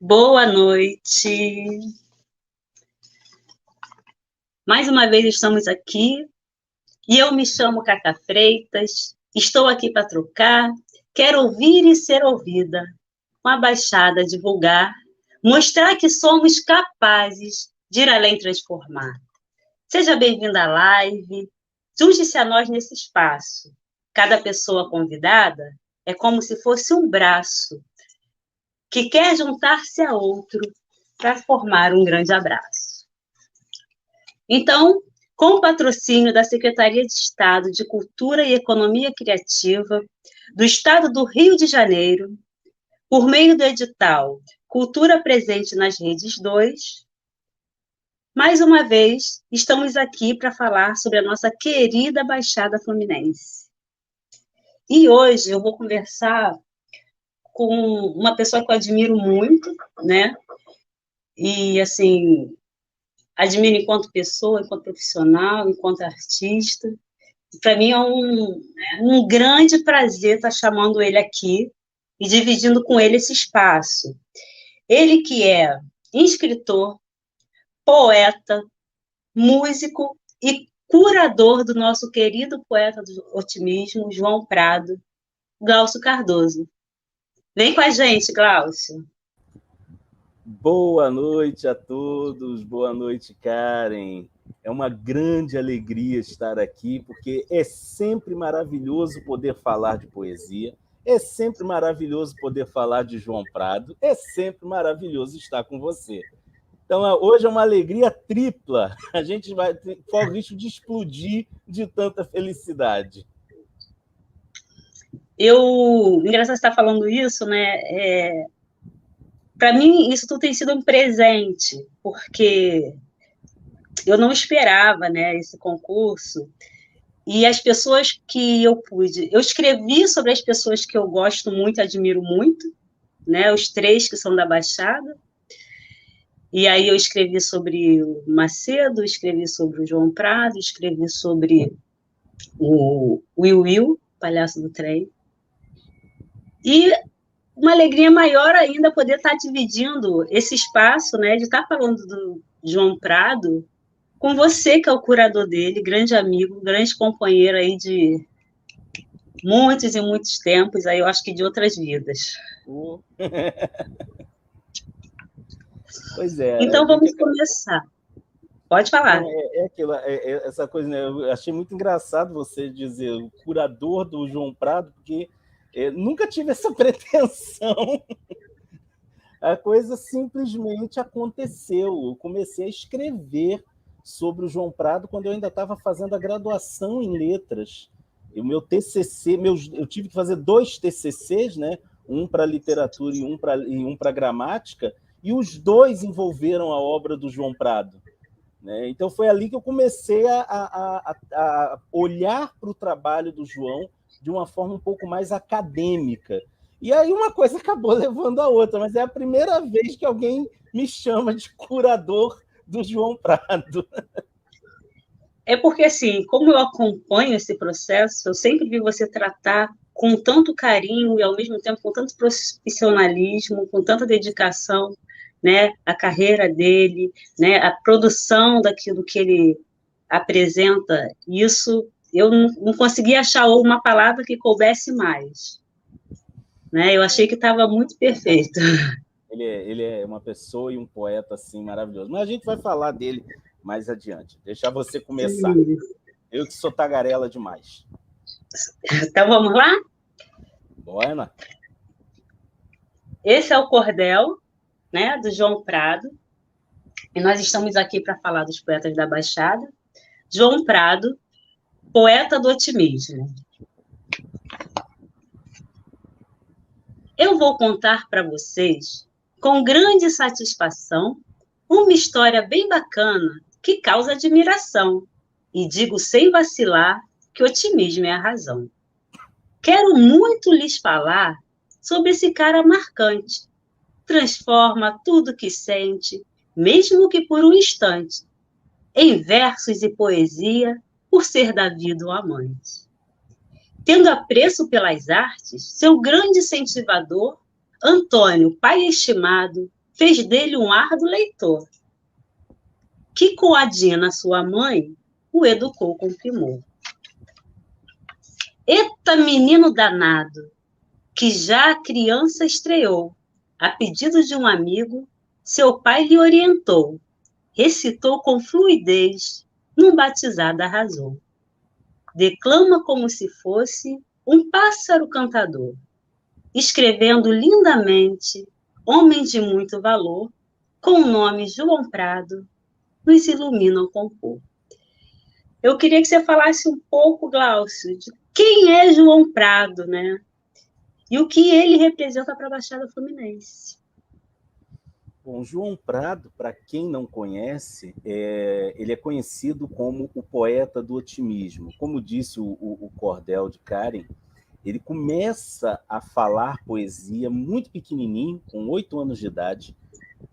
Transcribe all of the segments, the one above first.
Boa noite. Mais uma vez estamos aqui e eu me chamo Cacá Freitas, estou aqui para trocar, quero ouvir e ser ouvida, com a Baixada divulgar, mostrar que somos capazes de ir além transformar. Seja bem-vinda à live, junte-se a nós nesse espaço. Cada pessoa convidada é como se fosse um braço que quer juntar-se a outro para formar um grande abraço. Então, com o patrocínio da Secretaria de Estado de Cultura e Economia Criativa do Estado do Rio de Janeiro, por meio do edital Cultura Presente nas Redes 2, mais uma vez, estamos aqui para falar sobre a nossa querida Baixada Fluminense. E hoje eu vou conversar com uma pessoa que eu admiro muito, né? E, assim, admiro enquanto pessoa, enquanto profissional, enquanto artista. Para mim é um grande prazer estar chamando ele aqui e dividindo com ele esse espaço. Ele que é escritor, poeta, músico e curador do nosso querido poeta do otimismo, João Prado, Glaucio Cardoso. Vem com a gente, Glaucio. Boa noite a todos, boa noite, Karen. É uma grande alegria estar aqui, porque é sempre maravilhoso poder falar de poesia, é sempre maravilhoso poder falar de João Prado, é sempre maravilhoso estar com você. Então, hoje é uma alegria tripla, a gente vai correr o risco de explodir de tanta felicidade. Engraçado você estar falando isso, né? Para mim, isso tudo tem sido um presente, porque eu não esperava, né, esse concurso. E as pessoas que eu pude... Eu escrevi sobre as pessoas que eu gosto muito, admiro muito, né, os 3 que são da Baixada. E aí eu escrevi sobre o Macedo, escrevi sobre o João Prado, escrevi sobre o Will, Palhaço do Trem. E uma alegria maior ainda poder estar dividindo esse espaço, né, de estar falando do João Prado com você, que é o curador dele, grande amigo, grande companheiro aí de muitos e muitos tempos, aí eu acho que de outras vidas. Pois é. Então vamos começar. Pode falar. Não, essa coisa, né? Eu achei muito engraçado você dizer o curador do João Prado, porque nunca tive essa pretensão. A coisa simplesmente aconteceu. Eu comecei a escrever sobre o João Prado quando eu ainda estava fazendo a graduação em letras. E o meu TCC, eu tive que fazer 2 TCCs, né? Um para literatura e um para gramática, e os 2 envolveram a obra do João Prado. Né? Então, foi ali que eu comecei a olhar para o trabalho do João de uma forma um pouco mais acadêmica. E aí uma coisa acabou levando a outra, mas é a primeira vez que alguém me chama de curador do João Prado. É porque, assim, como eu acompanho esse processo, eu sempre vi você tratar com tanto carinho e, ao mesmo tempo, com tanto profissionalismo, com tanta dedicação, né, a carreira dele, né, a produção daquilo que ele apresenta. Isso eu não consegui achar uma palavra que coubesse mais. Né? Eu achei que estava muito perfeito. Ele é uma pessoa e um poeta assim maravilhoso. Mas a gente vai falar dele mais adiante. Deixar você começar. Sim. Eu que sou tagarela demais. Então vamos lá? Bora. Esse é o Cordel, né, do João Prado. E nós estamos aqui para falar dos poetas da Baixada. João Prado, poeta do otimismo. Eu vou contar para vocês, com grande satisfação, uma história bem bacana que causa admiração. E digo sem vacilar que otimismo é a razão. Quero muito lhes falar sobre esse cara marcante. Transforma tudo que sente, mesmo que por um instante, em versos e poesia, por ser da vida um amante. Tendo apreço pelas artes, seu grande incentivador, Antônio, pai estimado, fez dele um árduo leitor, que coadina sua mãe o educou com primor. Eita, menino danado, que já a criança estreou, a pedido de um amigo, seu pai lhe orientou, recitou com fluidez, num batizado arrasou. Declama como se fosse um pássaro cantador, escrevendo lindamente, homem de muito valor, com o nome João Prado, nos ilumina o compor. Eu queria que você falasse um pouco, Glaucio, de quem é João Prado, né? E o que ele representa para a Baixada Fluminense. Bom, João Prado, para quem não conhece, ele é conhecido como o poeta do otimismo. Como disse o Cordel de Karen, ele começa a falar poesia muito pequenininho, com 8 anos de idade.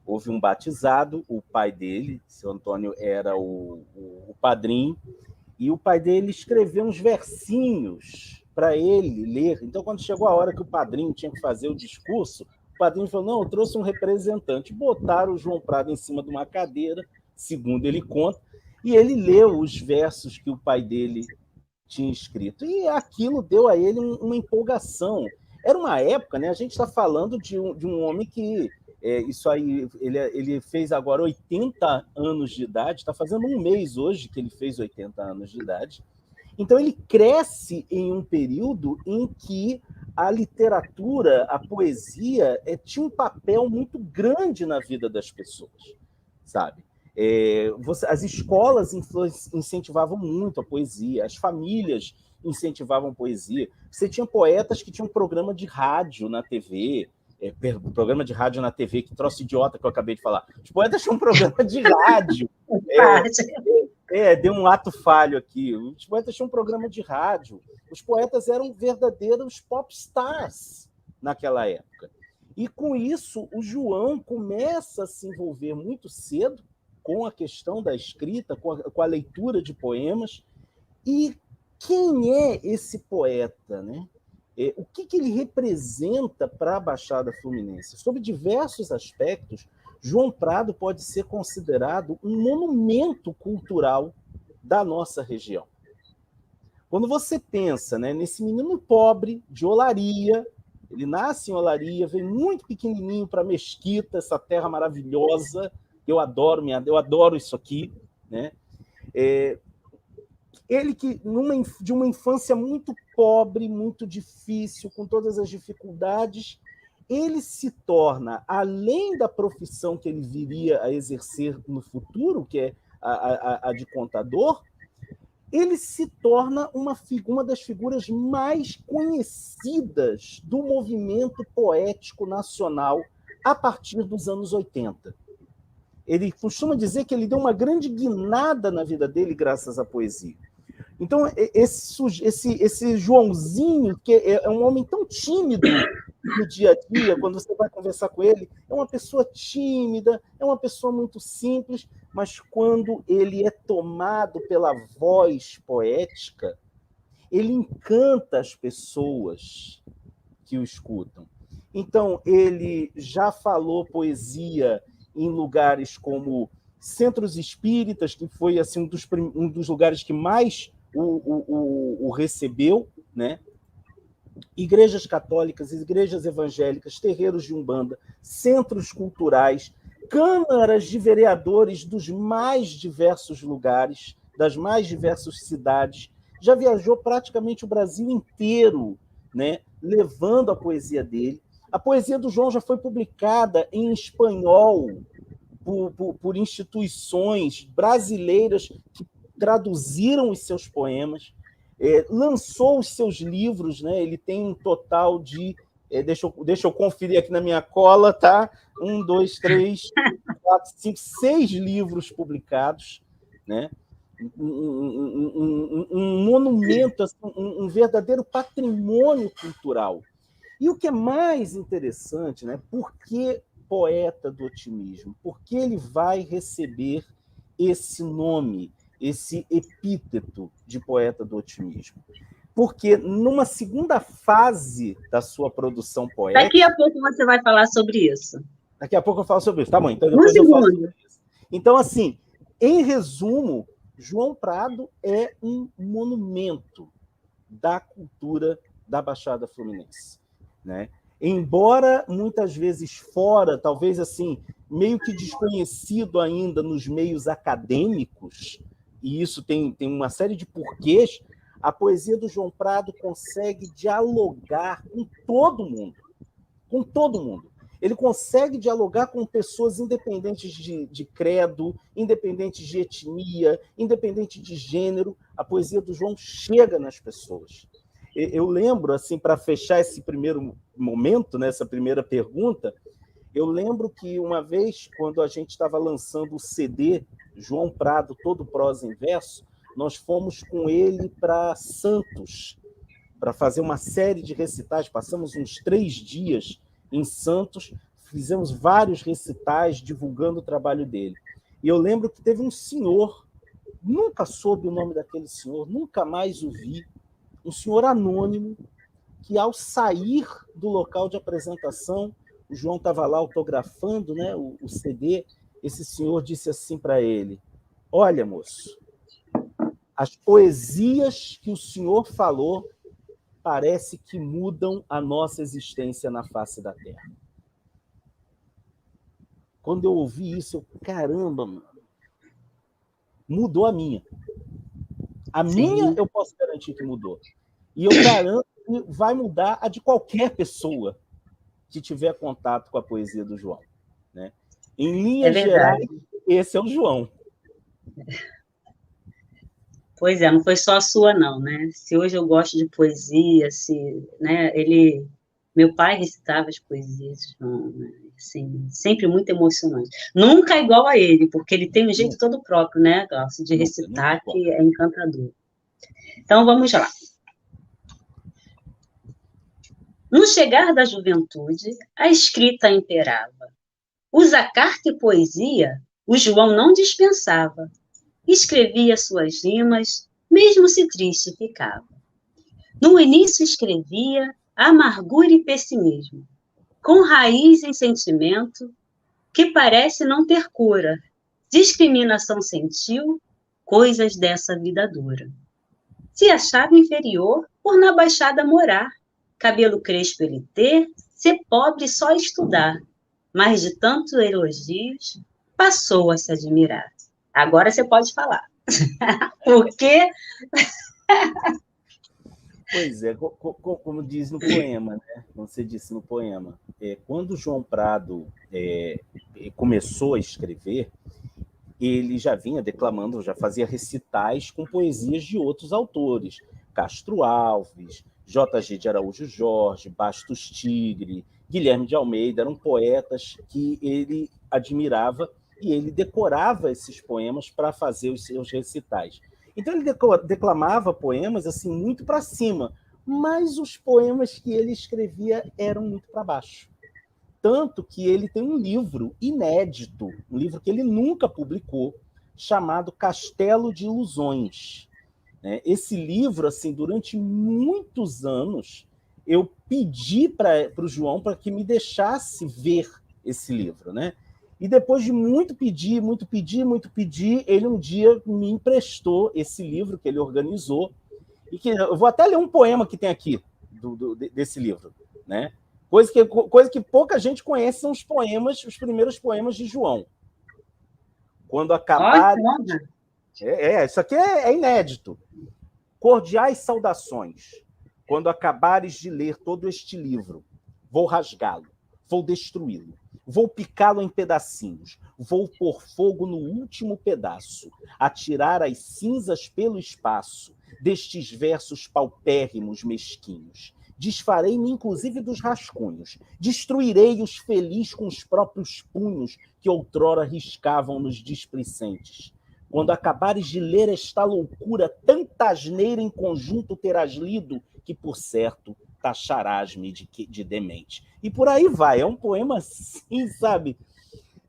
Houve um batizado, o pai dele, seu Antônio, era o padrinho, e o pai dele escreveu uns versinhos para ele ler. Então, quando chegou a hora que o padrinho tinha que fazer o discurso, o padrinho falou, não, eu trouxe um representante. Botaram o João Prado em cima de uma cadeira, segundo ele conta, e ele leu os versos que o pai dele tinha escrito. E aquilo deu a ele uma empolgação. Era uma época, né? A gente está falando de um homem que... isso aí, ele fez agora 80 anos de idade, está fazendo um mês hoje que ele fez 80 anos de idade. Então, ele cresce em um período em que a literatura, a poesia, tinha um papel muito grande na vida das pessoas, sabe? As escolas incentivavam muito a poesia, as famílias incentivavam poesia. Você tinha poetas que tinham programa de rádio na TV, programa de rádio na TV, que troço idiota que eu acabei de falar. Os poetas tinham um programa de rádio. Deu um ato falho aqui. Os poetas tinham um programa de rádio. Os poetas eram verdadeiros pop stars naquela época. E, com isso, o João começa a se envolver muito cedo com a questão da escrita, com a leitura de poemas. E quem é esse poeta, né? O que ele representa para a Baixada Fluminense? Sob diversos aspectos, João Prado pode ser considerado um monumento cultural da nossa região. Quando você pensa, né, nesse menino pobre de Olaria, ele nasce em Olaria, vem muito pequenininho para Mesquita, essa terra maravilhosa, que eu adoro isso aqui, né? Ele que, de uma infância muito pobre, muito difícil, com todas as dificuldades, ele se torna, além da profissão que ele viria a exercer no futuro, que é a de contador, ele se torna uma das figuras mais conhecidas do movimento poético nacional a partir dos anos 80. Ele costuma dizer que ele deu uma grande guinada na vida dele graças à poesia. Então, esse Joãozinho, que é um homem tão tímido no dia a dia, quando você vai conversar com ele, é uma pessoa tímida, é uma pessoa muito simples, mas quando ele é tomado pela voz poética, ele encanta as pessoas que o escutam. Então, ele já falou poesia em lugares como centros espíritas, que foi assim, um dos lugares que mais o recebeu, né? Igrejas católicas, igrejas evangélicas, terreiros de umbanda, centros culturais, câmaras de vereadores dos mais diversos lugares, das mais diversas cidades. Já viajou praticamente o Brasil inteiro, né? Levando a poesia dele. A poesia do João já foi publicada em espanhol por instituições brasileiras que traduziram os seus poemas, lançou os seus livros, né? Ele tem um total de... deixa eu conferir aqui na minha cola, tá? 1, 2, 3, 4, 5, 6 livros publicados, né? Um monumento, assim, um verdadeiro patrimônio cultural. E o que é mais interessante, né? Por que poeta do otimismo? Por que ele vai receber esse nome, esse epíteto de poeta do otimismo? Porque numa segunda fase da sua produção poética... Daqui a pouco você vai falar sobre isso. Daqui a pouco eu falo sobre isso. Tá bom, então Um depois eu falo segundo. sobre isso. Então, assim, em resumo, João Prado é um monumento da cultura da Baixada Fluminense, né? Embora muitas vezes fora, talvez assim, meio que desconhecido ainda nos meios acadêmicos, e isso tem uma série de porquês, a poesia do João Prado consegue dialogar com todo mundo, com todo mundo. Ele consegue dialogar com pessoas independentes de credo, independentes de etnia, independente de gênero. A poesia do João chega nas pessoas. Eu lembro, assim, para fechar esse primeiro momento, né, essa primeira pergunta, eu lembro que uma vez, quando a gente estava lançando o CD João Prado, Todo Prosa em Verso, nós fomos com ele para Santos, para fazer uma série de recitais. Passamos uns 3 dias em Santos, fizemos vários recitais divulgando o trabalho dele. E eu lembro que teve um senhor, nunca soube o nome daquele senhor, nunca mais o vi, um senhor anônimo, que ao sair do local de apresentação, o João estava lá autografando, né, o CD, esse senhor disse assim para ele: olha, moço, as poesias que o senhor falou parece que mudam a nossa existência na face da Terra. Quando eu ouvi isso, eu, caramba, mano, mudou a minha. A minha eu posso garantir que mudou. E eu garanto que vai mudar a de qualquer pessoa que tiver contato com a poesia do João, né? Em linhas gerais, esse é o João. Pois é, não foi só a sua, não, né? Se hoje eu gosto de poesia, se, né, meu pai recitava as poesias de João, né? Assim, sempre muito emocionante. Nunca igual a ele, porque ele tem um jeito todo próprio, né, Glaucio, de recitar, que é encantador. Então, vamos lá. No chegar da juventude, a escrita imperava. Usa carta e poesia, o João não dispensava. Escrevia suas rimas, mesmo se triste ficava. No início escrevia amargura e pessimismo, com raiz em sentimento que parece não ter cura. Discriminação sentiu, coisas dessa vida dura. Se achava inferior por na Baixada morar, cabelo crespo ele ter, ser pobre só estudar. Mas de tantos elogios, passou a se admirar. Agora você pode falar. Por quê? Pois é, como diz no poema, né? Como você disse no poema, quando João Prado começou a escrever, ele já vinha declamando, já fazia recitais com poesias de outros autores, Castro Alves, J.G. de Araújo Jorge, Bastos Tigre, Guilherme de Almeida, eram poetas que ele admirava e ele decorava esses poemas para fazer os seus recitais. Então ele declamava poemas assim muito para cima, mas os poemas que ele escrevia eram muito para baixo. Tanto que ele tem um livro inédito, um livro que ele nunca publicou, chamado Castelo de Ilusões. Esse livro, assim, durante muitos anos, eu pedi para o João para que me deixasse ver esse livro, né? E depois de muito pedir, ele um dia me emprestou esse livro que ele organizou. E que eu vou até ler um poema que tem aqui desse livro, né? Coisa que pouca gente conhece são os primeiros poemas de João. Quando acabar. Isso aqui é inédito. Cordiais saudações. Quando acabares de ler todo este livro, vou rasgá-lo, vou destruí-lo, vou picá-lo em pedacinhos, vou pôr fogo no último pedaço, atirar as cinzas pelo espaço destes versos paupérrimos mesquinhos. Desfarei-me, inclusive, dos rascunhos. Destruirei-os feliz com os próprios punhos que outrora riscavam nos displicentes. Quando acabares de ler esta loucura, tanta asneira em conjunto terás lido, que, por certo, taxarás-me de demente. E por aí vai. É um poema assim, sabe?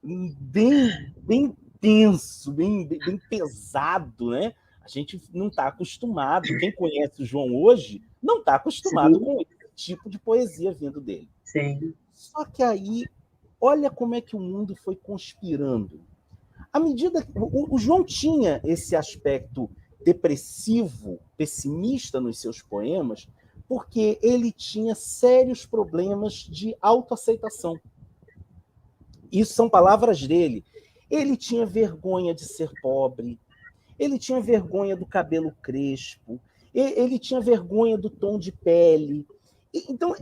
Bem tenso, bem pesado, né? A gente não está acostumado. Quem conhece o João hoje não está acostumado com esse tipo de poesia vindo dele. Sim. Só que aí olha como é que o mundo foi conspirando. À medida que o João tinha esse aspecto depressivo, pessimista nos seus poemas, porque ele tinha sérios problemas de autoaceitação. Isso são palavras dele. Ele tinha vergonha de ser pobre, ele tinha vergonha do cabelo crespo, ele tinha vergonha do tom de pele. Então,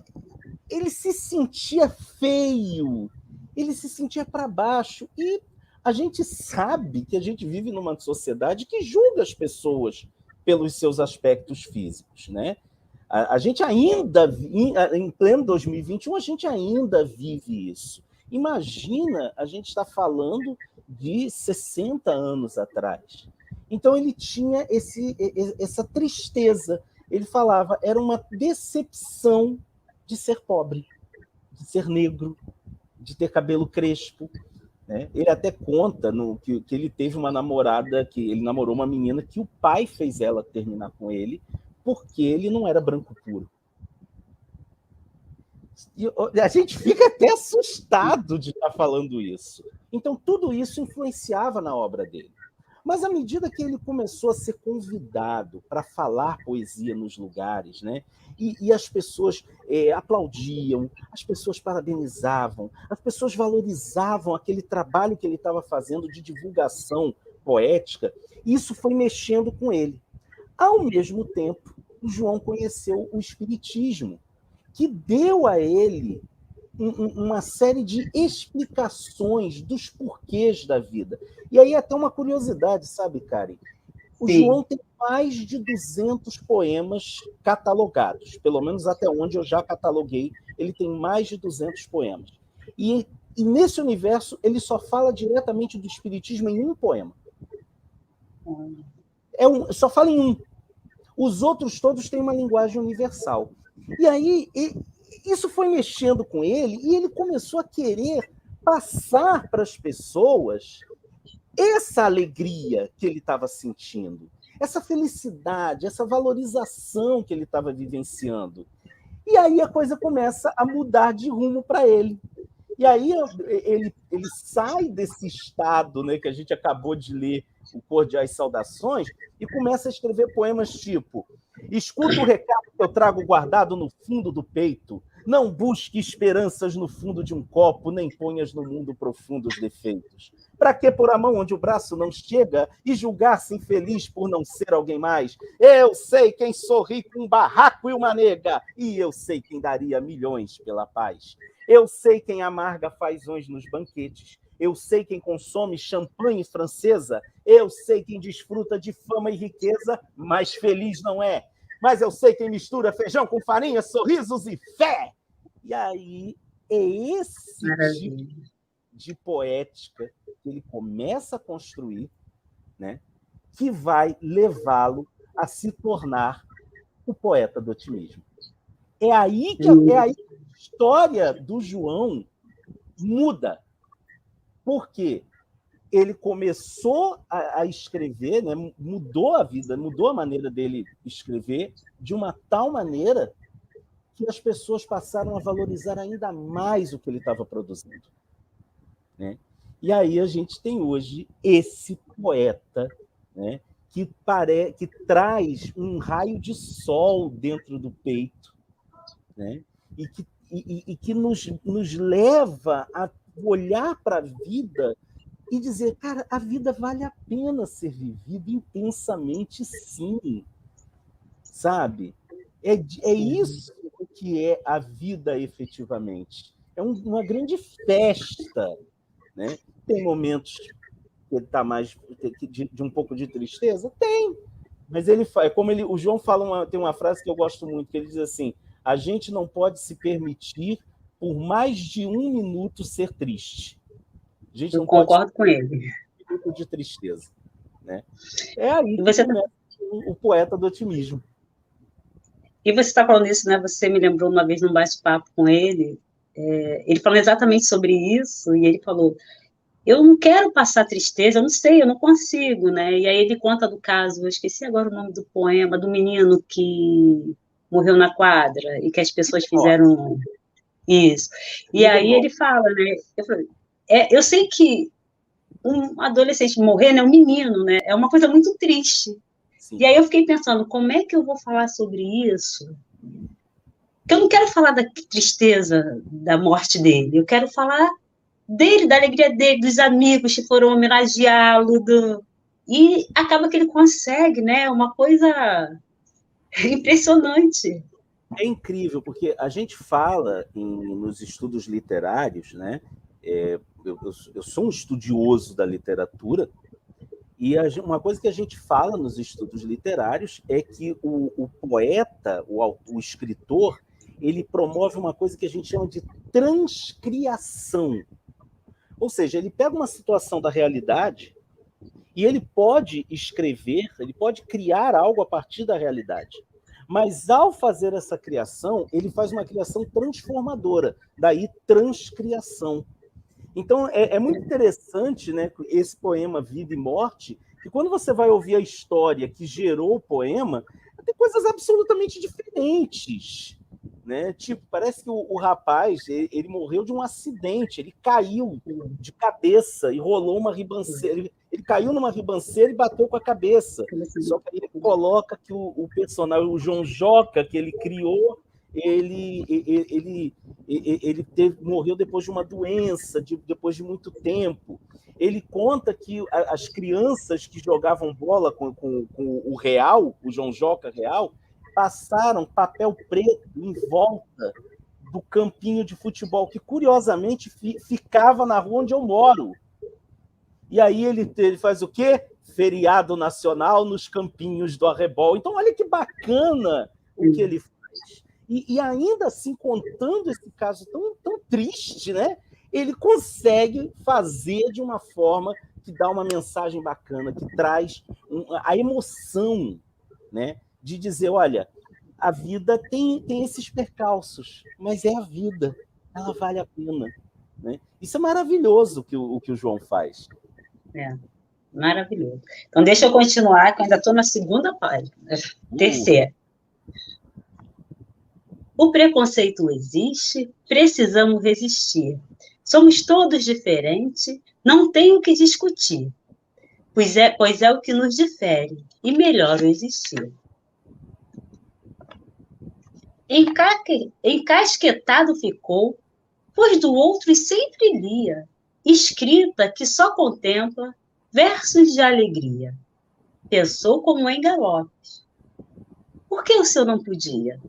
ele se sentia feio, ele se sentia para baixo. E a gente sabe que a gente vive numa sociedade que julga as pessoas pelos seus aspectos físicos, né? A gente ainda, em pleno 2021, a gente ainda vive isso. Imagina, a gente está falando de 60 anos atrás. Então, ele tinha essa tristeza. Ele falava, era uma decepção de ser pobre, de ser negro, de ter cabelo crespo. Né? Ele até conta que ele teve uma namorada, que ele namorou uma menina que o pai fez ela terminar com ele, porque ele não era branco puro. E a gente fica até assustado de estar falando isso. Então, tudo isso influenciava na obra dele. Mas, à medida que ele começou a ser convidado para falar poesia nos lugares, né? E as pessoas aplaudiam, as pessoas parabenizavam, as pessoas valorizavam aquele trabalho que ele estava fazendo de divulgação poética, isso foi mexendo com ele. Ao mesmo tempo, o João conheceu o Espiritismo, que deu a ele uma série de explicações dos porquês da vida. E aí até uma curiosidade, sabe, Karen? O Sim. João tem mais de 200 poemas catalogados, pelo menos até onde eu já cataloguei, ele tem mais de 200 poemas. E nesse universo, ele só fala diretamente do Espiritismo em um poema. Só fala em um. Os outros todos têm uma linguagem universal. E aí, isso foi mexendo com ele, e ele começou a querer passar para as pessoas essa alegria que ele estava sentindo, essa felicidade, essa valorização que ele estava vivenciando. E aí a coisa começa a mudar de rumo para ele. E aí ele sai desse estado, né, que a gente acabou de ler, o Cordiais Saudações, e começa a escrever poemas tipo: escuta o recado que eu trago guardado no fundo do peito, não busque esperanças no fundo de um copo, nem ponhas no mundo profundo os defeitos. Para que pôr a mão onde o braço não chega e julgar-se infeliz por não ser alguém mais? Eu sei quem sorri com um barraco e uma nega, e eu sei quem daria milhões pela paz. Eu sei quem amarga fazões nos banquetes. Eu sei quem consome champanhe francesa. Eu sei quem desfruta de fama e riqueza, mas feliz não é. Mas eu sei quem mistura feijão com farinha, sorrisos e fé. E aí é esse tipo de poética que ele começa a construir, né, que vai levá-lo a se tornar o poeta do otimismo. É aí que a história do João muda. Porque ele começou a escrever, né, mudou a vida, mudou a maneira dele escrever de uma tal maneira que as pessoas passaram a valorizar ainda mais o que ele estava produzindo. Né? E aí a gente tem hoje esse poeta, né, que traz um raio de sol dentro do peito, né, e que nos leva a olhar para a vida e dizer, cara, a vida vale a pena ser vivida intensamente, sim. Sabe? É isso que é a vida efetivamente. É uma grande festa. Né? Tem momentos que ele está mais de um pouco de tristeza? Tem. Mas ele faz, como o João fala, tem uma frase que eu gosto muito, que ele diz assim: a gente não pode se permitir por mais de um minuto ser triste. A gente eu concordo com ele. Um minuto de tristeza. Né? É aí que você começa o poeta do otimismo. E você está falando isso, né? Você me lembrou uma vez num bate-papo com ele, ele falou exatamente sobre isso, e ele falou: eu não quero passar tristeza, eu não sei, eu não consigo, né? E aí ele conta do caso, eu esqueci agora o nome do poema, do menino que morreu na quadra e que as pessoas fizeram... Isso. E aí ele fala, né? Eu sei que um adolescente morrer, né, um menino, né, é uma coisa muito triste. Sim. E aí eu fiquei pensando, como é que eu vou falar sobre isso? Porque eu não quero falar da tristeza da morte dele, eu quero falar dele, da alegria dele, dos amigos que foram homenageá-lo, e acaba que ele consegue, né, uma coisa impressionante. É incrível, porque a gente fala nos estudos literários, né? Eu sou um estudioso da literatura, e uma coisa que a gente fala nos estudos literários é que o poeta, o escritor, ele promove uma coisa que a gente chama de transcriação. Ou seja, ele pega uma situação da realidade e ele pode escrever, ele pode criar algo a partir da realidade. Mas, ao fazer essa criação, ele faz uma criação transformadora, daí transcriação. Então, é muito interessante, né, esse poema Vida e Morte, que quando você vai ouvir a história que gerou o poema, tem coisas absolutamente diferentes. Né? Tipo, parece que o rapaz ele morreu de um acidente, ele caiu de cabeça e rolou uma ribanceira. Ele caiu numa ribanceira e bateu com a cabeça. Só que ele coloca que o personagem, o João Joca, que ele criou, ele morreu depois de uma doença, depois de muito tempo. Ele conta que as crianças que jogavam bola com o Real, o João Joca Real, passaram papel preto em volta do campinho de futebol, que curiosamente ficava na rua onde eu moro. E aí ele faz o quê? Feriado nacional nos campinhos do arrebol. Então, olha que bacana o que ele faz. E ainda assim, contando esse caso tão triste, né? Ele consegue fazer de uma forma que dá uma mensagem bacana, que traz a emoção, né? De dizer, olha, a vida tem esses percalços, mas é a vida, ela vale a pena. Né? Isso é maravilhoso o que o João faz. Maravilhoso. Então, deixa eu continuar, que eu ainda estou na segunda página, terceira. O preconceito existe, precisamos resistir. Somos todos diferentes, não tem o que discutir, pois é o que nos difere, e melhor o existir. Encasquetado ficou, pois do outro sempre lia, escrita que só contempla versos de alegria. Pensou como em galopes. Por que o seu não podia?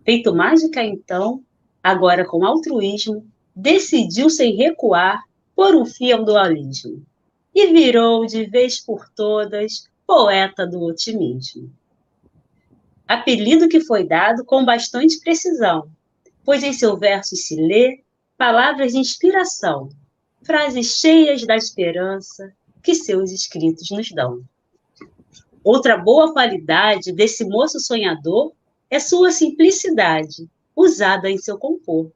Feito mágica então, agora com altruísmo, decidiu sem recuar por um fim ao dualismo. E virou de vez por todas poeta do otimismo. Apelido que foi dado com bastante precisão, pois em seu verso se lê palavras de inspiração, frases cheias da esperança que seus escritos nos dão. Outra boa qualidade desse moço sonhador é sua simplicidade, usada em seu compor.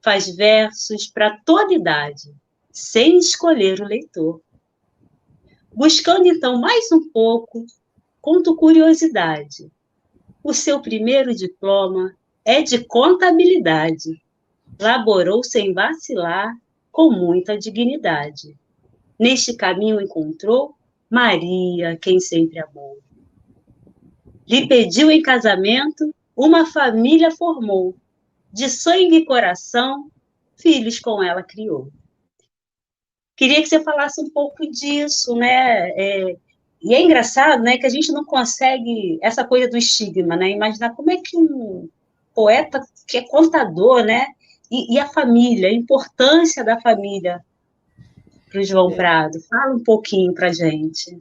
Faz versos para toda idade, sem escolher o leitor. Buscando então mais um pouco, conto curiosidade. O seu primeiro diploma é de contabilidade. Laborou sem vacilar, com muita dignidade. Neste caminho encontrou Maria, quem sempre amou. Lhe pediu em casamento, uma família formou. De sangue e coração, filhos com ela criou. Queria que você falasse um pouco disso, né? E é engraçado, né, que a gente não consegue essa coisa do estigma, né? Imaginar como é que um poeta que é contador, né? E a família, a importância da família para o João Prado. Fala um pouquinho para a gente.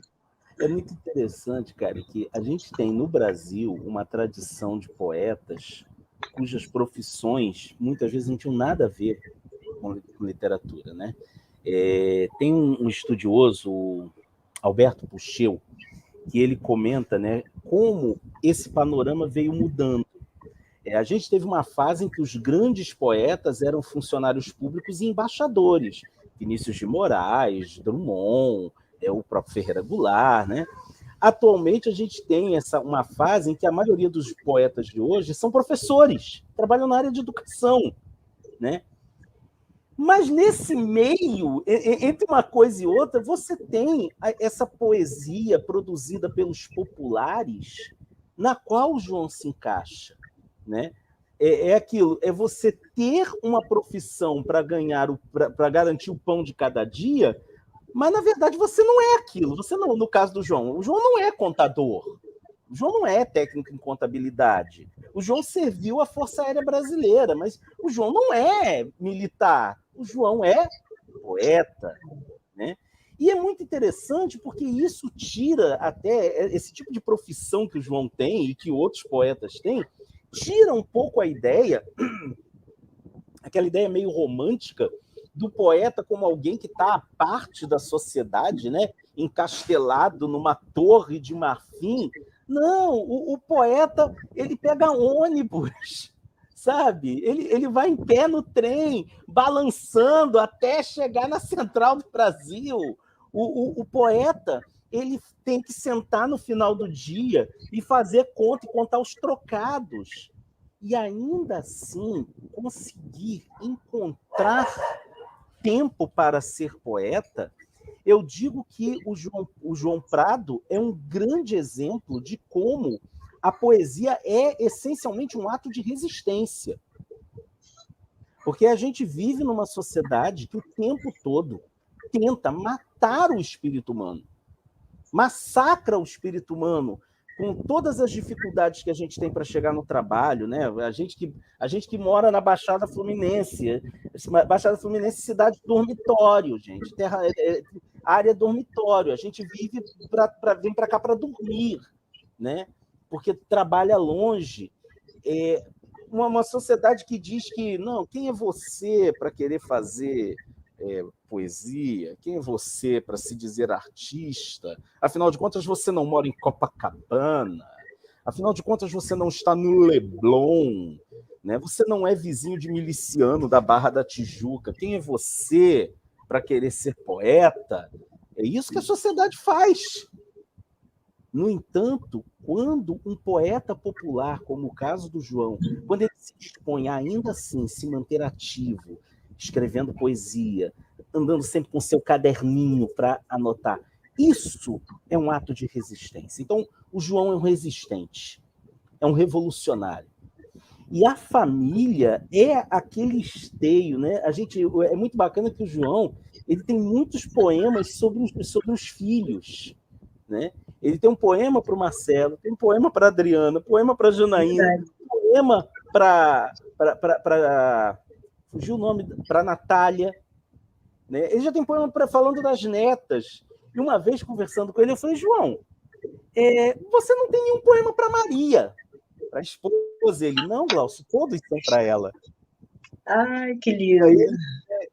É muito interessante, cara, que a gente tem no Brasil uma tradição de poetas cujas profissões muitas vezes não tinham nada a ver com literatura, né? Tem um estudioso, o Alberto Pucheu, que ele comenta, né, como esse panorama veio mudando. A gente teve uma fase em que os grandes poetas eram funcionários públicos e Vinícius de Moraes, Drummond, o próprio Ferreira Goulart, né? atualmente a gente tem uma fase em que a maioria dos poetas de hoje são professores, trabalham na área de educação, né? Mas nesse meio, entre uma coisa e outra, você tem essa poesia produzida pelos populares, na qual o João se encaixa, né? É aquilo, é você ter uma profissão para garantir o pão de cada dia, mas na verdade você não é aquilo. Você não, no caso do João, o João não é contador, o João não é técnico em contabilidade. O João serviu à Força Aérea Brasileira, mas o João não é militar. O João é poeta, né? E é muito interessante porque isso tira até esse tipo de profissão que o João tem e que outros poetas têm, tira um pouco a ideia, aquela ideia meio romântica do poeta como alguém que está à parte da sociedade, né? Encastelado numa torre de marfim. Não, o poeta ele pega ônibus, sabe? Ele vai em pé no trem, balançando até chegar na central do Brasil. O poeta ele tem que sentar no final do dia e fazer conta e contar os trocados. E ainda assim conseguir encontrar tempo para ser poeta. Eu digo que o João Prado é um grande exemplo de como a poesia é essencialmente um ato de resistência. Porque a gente vive numa sociedade que o tempo todo tenta matar o espírito humano, massacra o espírito humano com todas as dificuldades que a gente tem para chegar no trabalho, né? A gente que mora na Baixada Fluminense, Baixada Fluminense, cidade dormitório, gente, área dormitório. A gente vive vem para cá para dormir, né? Porque trabalha longe. Uma sociedade que diz que não, quem é você para querer fazer poesia? Quem é você para se dizer artista? Afinal de contas, você não mora em Copacabana. Afinal de contas, você não está no Leblon, né? Você não é vizinho de miliciano da Barra da Tijuca. Quem é você para querer ser poeta? É isso que a sociedade faz. No entanto, quando um poeta popular, como o caso do João, quando ele se dispõe a ainda assim se manter ativo, escrevendo poesia, andando sempre com seu caderninho para anotar, isso é um ato de resistência. Então, o João é um resistente, é um revolucionário. E a família é aquele esteio, né? É muito bacana que o João ele tem muitos poemas sobre os filhos, né? Ele tem um poema para o Marcelo, tem um poema para a Adriana, poema para a Janaína, poema para fugiu o nome, para a Natália, né? Ele já tem poema falando das netas. E uma vez, conversando com ele, eu falei, João, você não tem nenhum poema para Maria, para a esposa. Ele, não, Glaucio, todos são para ela. Ai, que lindo. Aí,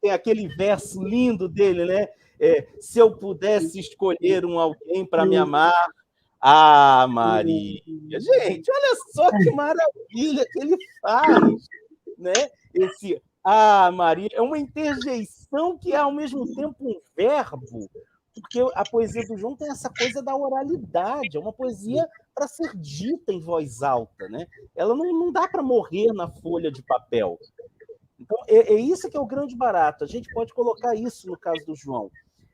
tem aquele verso lindo dele, né? Se eu pudesse escolher alguém para me amar, Maria. Gente, olha só que maravilha que ele faz, né? Esse Maria é uma interjeição que é ao mesmo tempo um verbo, porque a poesia do João tem essa coisa da oralidade, é uma poesia para ser dita em voz alta, né? Ela não dá para morrer na folha de papel. Então, é isso que é o grande barato. A gente pode colocar isso no caso do João.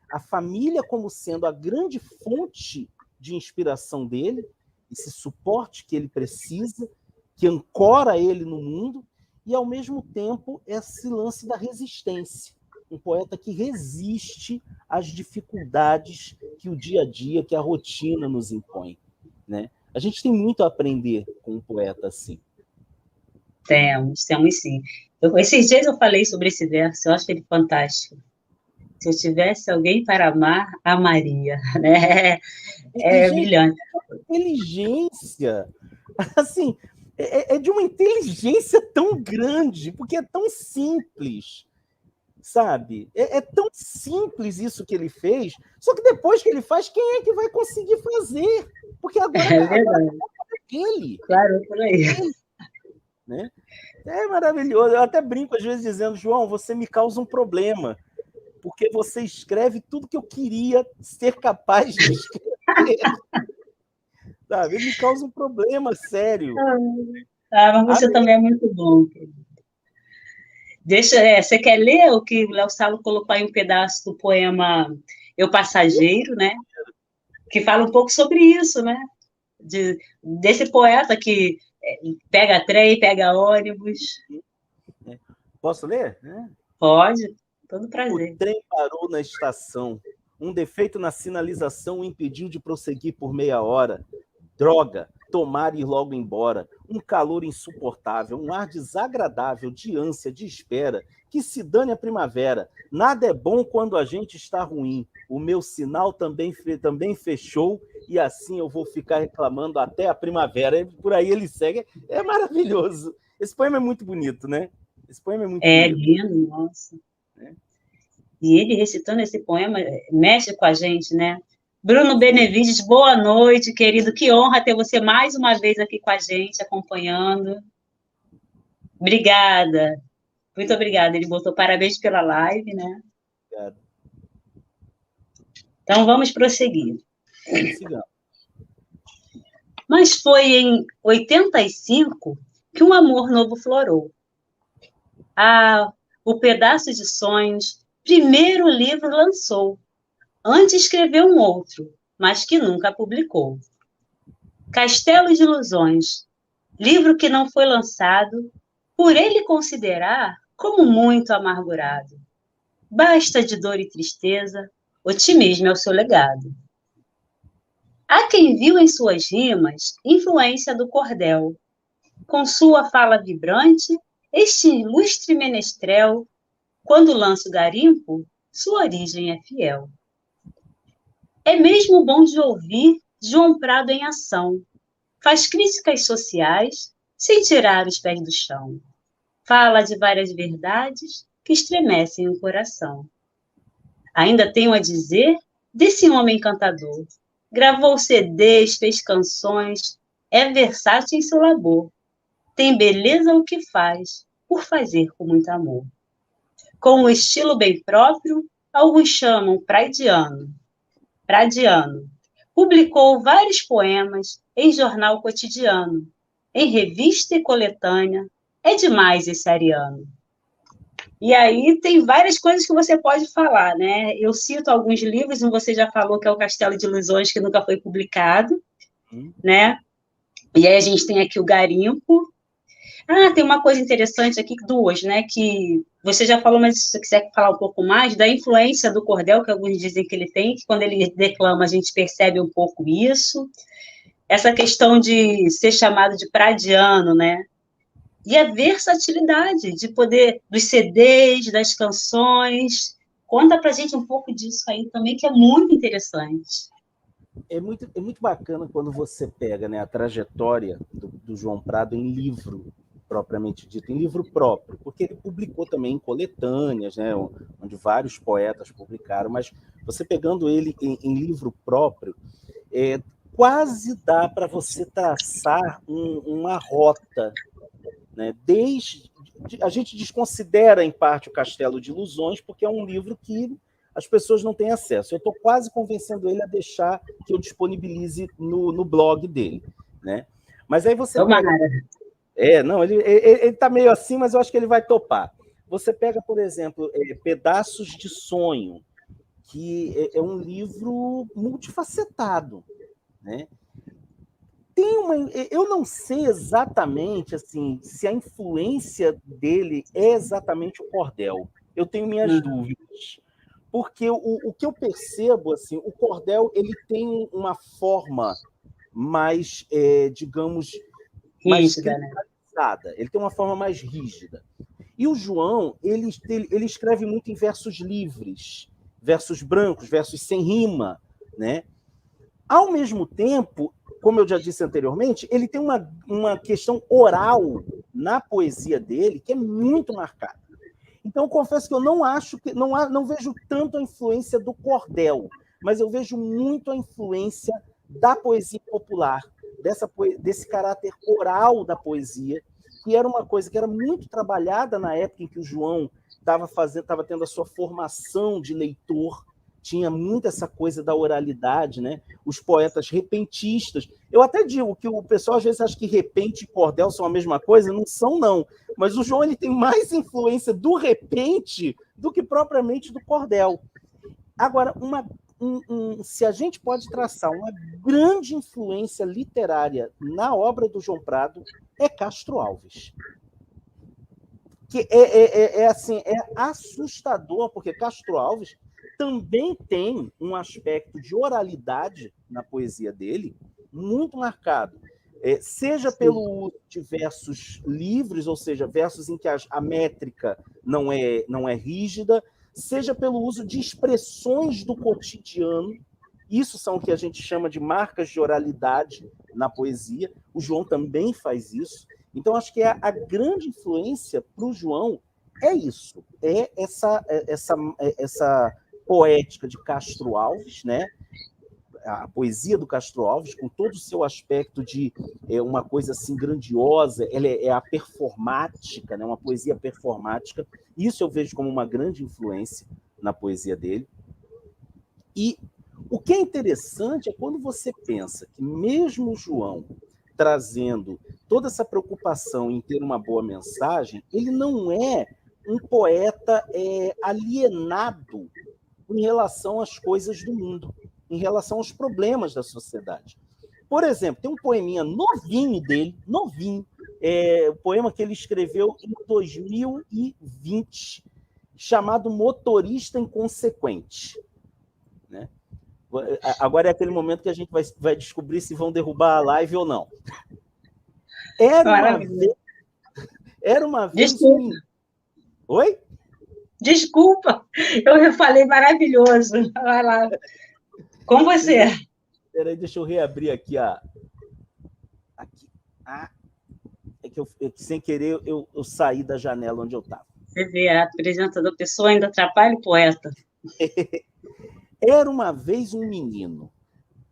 A família como sendo a grande fonte de inspiração dele, esse suporte que ele precisa, que ancora ele no mundo, e, ao mesmo tempo, esse lance da resistência. Um poeta que resiste às dificuldades que o dia a dia, que a rotina nos impõe, né? A gente tem muito a aprender com um poeta assim. Temos sim. Esses dias eu falei sobre esse verso, eu acho ele fantástico. Se eu tivesse alguém para amar, amaria, né? Brilhante. Inteligência, assim, é de uma inteligência tão grande, porque é tão simples, sabe? É tão simples isso que ele fez, só que depois que ele faz, quem é que vai conseguir fazer? Porque agora é ele. Claro, por aí. Né? É maravilhoso. Eu até brinco às vezes dizendo, João, você me causa um problema, porque você escreve tudo que eu queria ser capaz de escrever. sabe? Ele me causa um problema sério. Mas você também é muito bom. Você quer ler o que o Léo Salo colocou aí um pedaço do poema Eu Passageiro, né? Que fala um pouco sobre isso, né? Desse poeta que pega trem, pega ônibus. Posso ler? Pode, todo O prazer. trem parou na estação. Um defeito na sinalização o impediu de prosseguir por meia hora. Droga, tomar e ir logo embora. Um calor insuportável, um ar desagradável de ânsia, de espera. Que se dane a primavera. Nada é bom quando a gente está ruim. O meu sinal também fechou e assim eu vou ficar reclamando até a primavera. E por aí ele segue. É maravilhoso. Esse poema é muito bonito, né? Esse poema é muito bonito. Lindo, nossa. E ele recitando esse poema mexe com a gente, né? Bruno Benevides, boa noite, querido. Que honra ter você mais uma vez aqui com a gente, acompanhando. Obrigada. Muito obrigada. Ele botou parabéns pela live, né? Obrigado. Então, vamos prosseguir. Sigamos. Mas foi em 85 que um amor novo florou. O Pedaço de Sonhos, primeiro livro lançou. Antes escreveu um outro, mas que nunca publicou. Castelo de Ilusões, livro que não foi lançado, por ele considerar como muito amargurado. Basta de dor e tristeza, otimismo é o seu legado. Há quem viu em suas rimas influência do cordel. Com sua fala vibrante, este ilustre menestrel, quando lança o garimpo, sua origem é fiel. É mesmo bom de ouvir João Prado em ação. Faz críticas sociais sem tirar os pés do chão. Fala de várias verdades que estremecem o coração. Ainda tenho a dizer desse homem cantador. Gravou CDs, fez canções, é versátil em seu labor. Tem beleza o que faz, por fazer com muito amor. Com um estilo bem próprio, alguns chamam pradiano. Publicou vários poemas em jornal cotidiano, em revista e coletânea. É demais esse ariano. E aí tem várias coisas que você pode falar, né? Eu cito alguns livros, um você já falou que é o Castelo de Ilusões, que nunca foi publicado, né? E aí a gente tem aqui o Garimpo. Tem uma coisa interessante aqui, duas, né? Que você já falou, mas se você quiser falar um pouco mais, da influência do cordel, que alguns dizem que ele tem, que quando ele declama a gente percebe um pouco isso. Essa questão de ser chamado de pradiano, né? E a versatilidade de poder, dos CDs, das canções. Conta pra gente um pouco disso aí também, que é muito interessante. É muito bacana quando você pega, né, a trajetória do João Prado em livro, propriamente dito, em livro próprio, porque ele publicou também em coletâneas, né, onde vários poetas publicaram, mas você pegando ele em livro próprio, quase dá para você traçar uma rota, né? A gente desconsidera, em parte, o Castelo de Ilusões, porque é um livro que as pessoas não têm acesso. Eu estou quase convencendo ele a deixar que eu disponibilize no blog dele, né? Mas aí você Tomara. pega... não, ele está meio assim, mas eu acho que ele vai topar. Você pega, por exemplo, Pedaços de Sonho, que é um livro multifacetado, né? Eu não sei exatamente assim, se a influência dele é exatamente o cordel. Eu tenho minhas dúvidas. Porque o que eu percebo, assim, o cordel ele tem uma forma mais, digamos, mais cristalizada. Ele tem uma forma mais rígida. E o João, ele escreve muito em versos livres, versos brancos, versos sem rima, né? Ao mesmo tempo, como eu já disse anteriormente, ele tem uma questão oral na poesia dele que é muito marcada. Então, eu confesso que eu não vejo tanto a influência do cordel, mas eu vejo muito a influência da poesia popular, desse caráter oral da poesia, que era uma coisa que era muito trabalhada na época em que o João estava tendo a sua formação de leitor, tinha muito essa coisa da oralidade, né? Os poetas repentistas. Eu até digo que o pessoal às vezes acha que repente e cordel são a mesma coisa, não são, não. Mas o João ele tem mais influência do repente do que propriamente do cordel. Agora, se a gente pode traçar uma grande influência literária na obra do João Prado, é Castro Alves. Que assim, é assustador, porque Castro Alves também tem um aspecto de oralidade na poesia dele muito marcado. Seja pelo uso de versos livres, ou seja, versos em que a métrica não é rígida, seja pelo uso de expressões do cotidiano. Isso são o que a gente chama de marcas de oralidade na poesia. O João também faz isso. Então, acho que a grande influência para o João é isso, é essa poética de Castro Alves, né? A poesia do Castro Alves, com todo o seu aspecto de uma coisa assim grandiosa, ela é a performática, né? Uma poesia performática. Isso eu vejo como uma grande influência na poesia dele. E o que é interessante é quando você pensa que mesmo o João trazendo toda essa preocupação em ter uma boa mensagem, ele não é um poeta alienado em relação às coisas do mundo, em relação aos problemas da sociedade. Por exemplo, tem um poeminha novinho dele, novinho, um poema que ele escreveu em 2020, chamado Motorista Inconsequente. Né? Agora é aquele momento que a gente vai descobrir se vão derrubar a live ou não. Era uma vez Desculpa. Oi? Desculpa, eu falei maravilhoso. Vai lá. Com você. Peraí, deixa eu reabrir aqui aqui. É que sem querer eu saí da janela onde eu estava. Você vê, a apresentadora pessoa ainda atrapalha o poeta. Era uma vez um menino,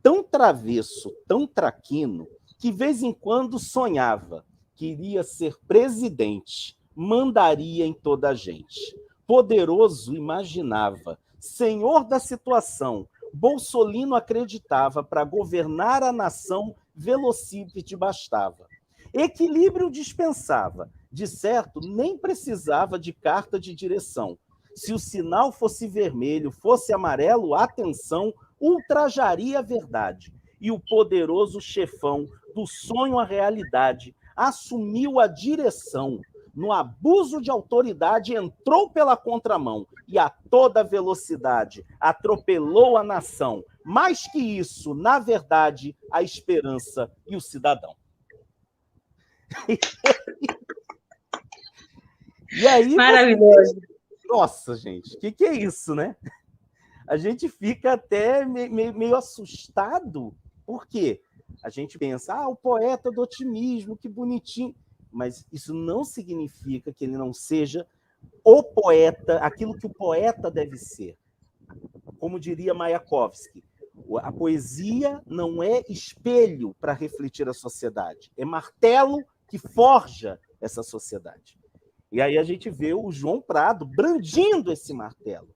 tão travesso, tão traquino, que de vez em quando sonhava, queria ser presidente, mandaria em toda a gente. Poderoso imaginava, senhor da situação, Bolsolino acreditava, para governar a nação, velocípede bastava. Equilíbrio dispensava, de certo, nem precisava de carta de direção. Se o sinal fosse vermelho, fosse amarelo, atenção, ultrajaria a verdade. E o poderoso chefão, do sonho à realidade, assumiu a direção. No abuso de autoridade, entrou pela contramão e a toda velocidade atropelou a nação. Mais que isso, na verdade, a esperança e o cidadão. E aí, maravilhoso. Nossa, gente, o que é isso, né? A gente fica até meio assustado, porque a gente pensa, o poeta do otimismo, que bonitinho. Mas isso não significa que ele não seja o poeta, aquilo que o poeta deve ser. Como diria Mayakovsky, a poesia não é espelho para refletir a sociedade, é martelo que forja essa sociedade. E aí a gente vê o João Prado brandindo esse martelo.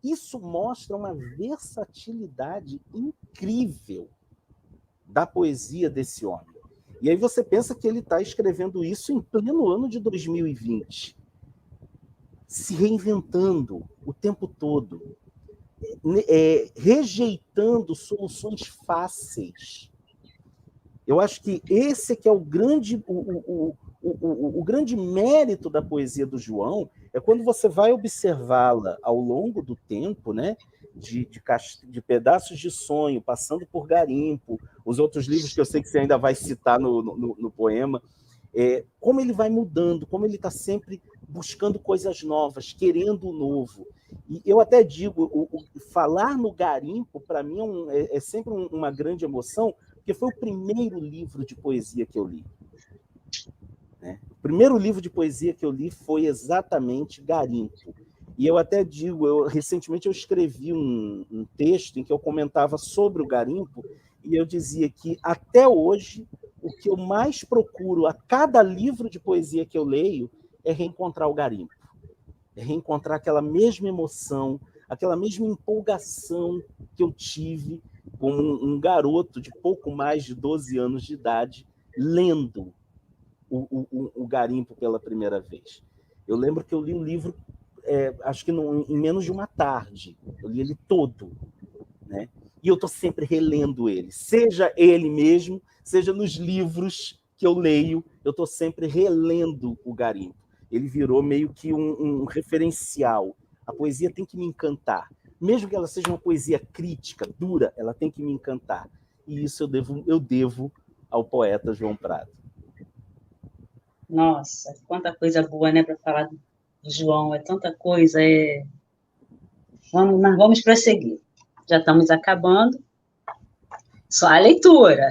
Isso mostra uma versatilidade incrível da poesia desse homem. E aí você pensa que ele está escrevendo isso em pleno ano de 2020, se reinventando o tempo todo, rejeitando soluções fáceis. Eu acho que esse que é o grande mérito da poesia do João, é quando você vai observá-la ao longo do tempo, né? De Pedaços de Sonho, passando por Garimpo, os outros livros que eu sei que você ainda vai citar no poema, como ele vai mudando, como ele está sempre buscando coisas novas, querendo o novo. E eu até digo, falar no Garimpo, para mim, é sempre uma grande emoção, porque foi o primeiro livro de poesia que eu li. Né? O primeiro livro de poesia que eu li foi exatamente Garimpo. E eu até digo, recentemente eu escrevi um texto em que eu comentava sobre o Garimpo, e eu dizia que, até hoje, o que eu mais procuro a cada livro de poesia que eu leio é reencontrar o Garimpo. É reencontrar aquela mesma emoção, aquela mesma empolgação que eu tive como um garoto de pouco mais de 12 anos de idade, lendo o Garimpo pela primeira vez. Eu lembro que eu li o livro, acho que em menos de uma tarde. Eu li ele todo, né? E eu estou sempre relendo ele, seja ele mesmo, seja nos livros que eu leio, eu estou sempre relendo o Garimpo. Ele virou meio que um referencial. A poesia tem que me encantar. Mesmo que ela seja uma poesia crítica, dura, ela tem que me encantar. E isso eu devo ao poeta João Prado. Nossa, quanta coisa boa, né, para falar do João, é tanta coisa. Mas vamos prosseguir. Já estamos acabando. Só a leitura.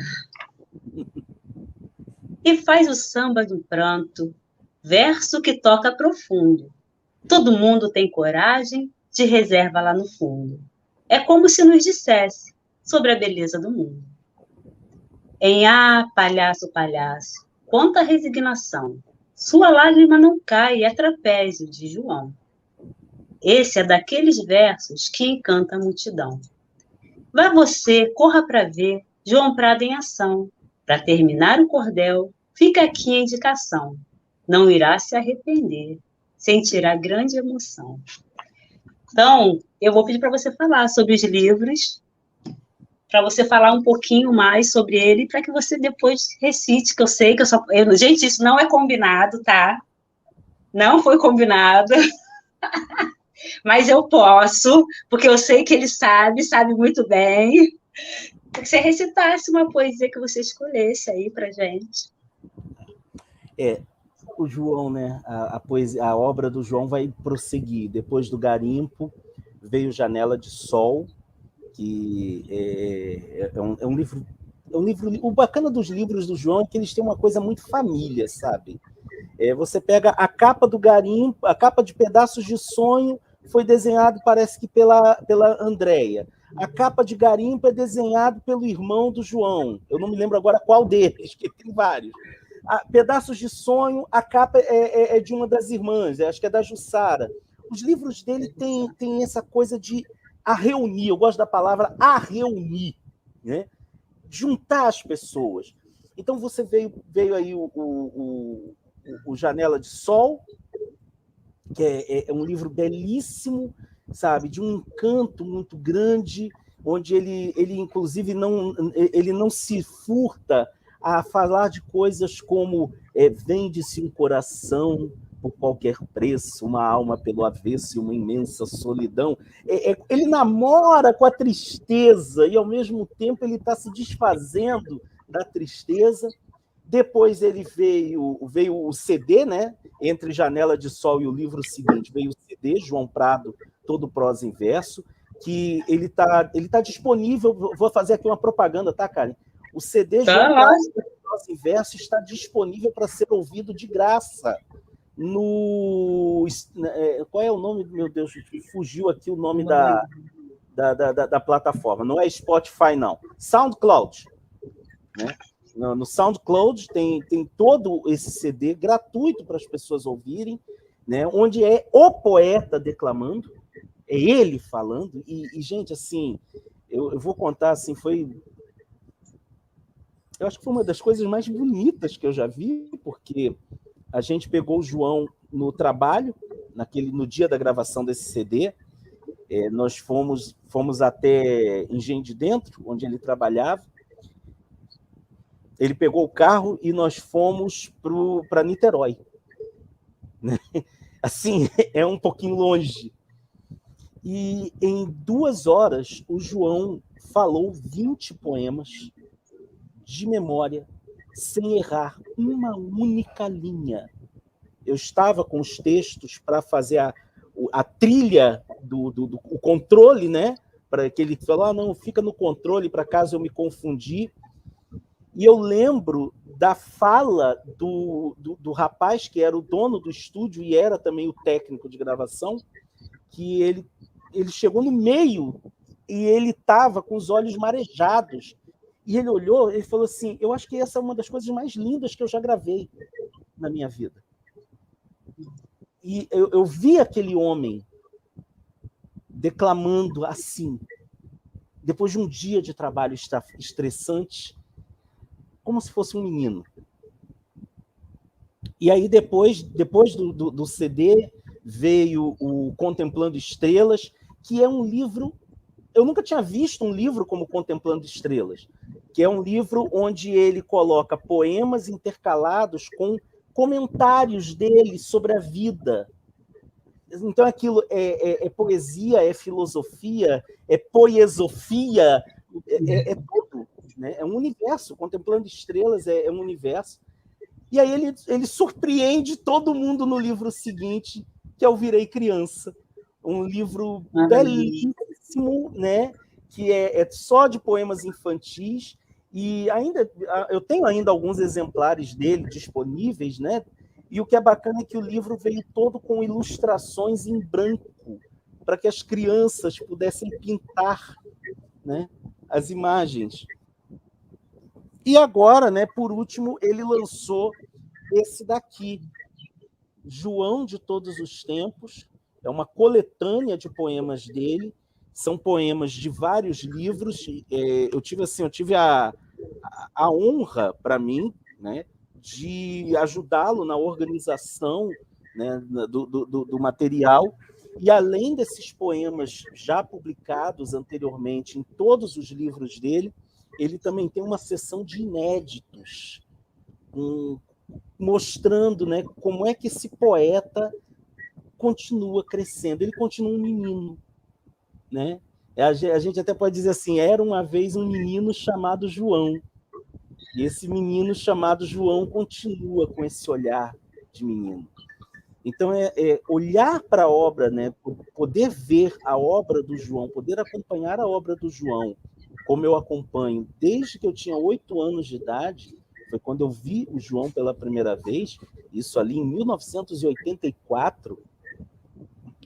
E faz o samba do pranto, verso que toca profundo. Todo mundo tem coragem de reserva lá no fundo. É como se nos dissesse sobre a beleza do mundo. Em palhaço, palhaço, quanta resignação. Sua lágrima não cai, é trapézio de João. Esse é daqueles versos que encanta a multidão. Vá você, corra para ver João Prado em ação. Para terminar o cordel, fica aqui a indicação. Não irá se arrepender, sentirá grande emoção. Então, eu vou pedir para você falar sobre os livros, para você falar um pouquinho mais sobre ele, para que você depois recite, que eu sei que eu só... Gente, isso não é combinado, tá? Não foi combinado. Mas eu posso, porque eu sei que ele sabe muito bem. Que você recitasse uma poesia que você escolhesse aí pra gente. O João, né? A obra do João vai prosseguir. Depois do Garimpo, veio Janela de Sol, que é um livro. O bacana dos livros do João é que eles têm uma coisa muito família, sabe? Você pega a capa do Garimpo, a capa de Pedaços de Sonho foi desenhado, parece que pela Andréia. A capa de Garimpo é desenhado pelo irmão do João. Eu não me lembro agora qual deles, que tem vários. Pedaços de Sonho, a capa é de uma das irmãs, acho que é da Jussara. Os livros dele têm essa coisa de a reunir, eu gosto da palavra a reunir, né? Juntar as pessoas. Então você veio aí o Janela de Sol, que é um livro belíssimo, sabe, de um encanto muito grande, onde ele inclusive não se furta a falar de coisas como vende-se um coração por qualquer preço, uma alma pelo avesso e uma imensa solidão. Ele namora com a tristeza e, ao mesmo tempo, ele está se desfazendo da tristeza. Depois ele veio o CD, né? Entre Janela de Sol e o livro seguinte, veio o CD, João Prado, Todo Prosa em Verso, que ele tá disponível. Vou fazer aqui uma propaganda, tá, Karen? O CD João Prado, Todo Prosa em Verso está disponível para ser ouvido de graça no... Qual é o nome? Meu Deus, fugiu aqui o nome da plataforma. Não é Spotify, não. SoundCloud, né? No SoundCloud tem todo esse CD gratuito para as pessoas ouvirem, né? Onde é o poeta declamando, é ele falando, e gente, assim, eu vou contar, assim, eu acho que foi uma das coisas mais bonitas que eu já vi, porque a gente pegou o João no trabalho, no dia da gravação desse CD, nós fomos até Engenho de Dentro, onde ele trabalhava. Ele pegou o carro e nós fomos para Niterói. Assim, é um pouquinho longe. E em 2 horas, o João falou 20 poemas de memória, sem errar uma única linha. Eu estava com os textos para fazer a trilha o controle, né? Para que ele falou, não, fica no controle para caso eu me confundir. E eu lembro da fala do rapaz que era o dono do estúdio e era também o técnico de gravação, que ele chegou no meio e ele estava com os olhos marejados. E ele olhou e falou assim, eu acho que essa é uma das coisas mais lindas que eu já gravei na minha vida. E eu vi aquele homem declamando assim, depois de um dia de trabalho estressante, como se fosse um menino. E aí, depois do CD, veio o Contemplando Estrelas, que é um livro... Eu nunca tinha visto um livro como Contemplando Estrelas, que é um livro onde ele coloca poemas intercalados com comentários dele sobre a vida. Então, aquilo é poesia, é filosofia, é poesofia, é tudo. Né? É um universo. Contemplando Estrelas é um universo. E aí ele surpreende todo mundo no livro seguinte, que é o Virei Criança. Um livro belíssimo, né? Que é só de poemas infantis. E eu tenho ainda alguns exemplares dele disponíveis, né? E o que é bacana é que o livro veio todo com ilustrações em branco, para que as crianças pudessem pintar, né, as imagens. E agora, né, por último, ele lançou esse daqui, João de Todos os Tempos. É uma coletânea de poemas dele, são poemas de vários livros. Eu tive a honra, para mim, né, de ajudá-lo na organização, né, do material. E, além desses poemas já publicados anteriormente em todos os livros dele, ele também tem uma seção de inéditos, mostrando, né, como é que esse poeta continua crescendo. Ele continua um menino. Né? A gente até pode dizer assim, era uma vez um menino chamado João. E esse menino chamado João continua com esse olhar de menino. Então, olhar para a obra, né, poder ver a obra do João, poder acompanhar a obra do João, como eu acompanho desde que eu tinha 8 anos de idade, foi quando eu vi o João pela primeira vez, isso ali em 1984,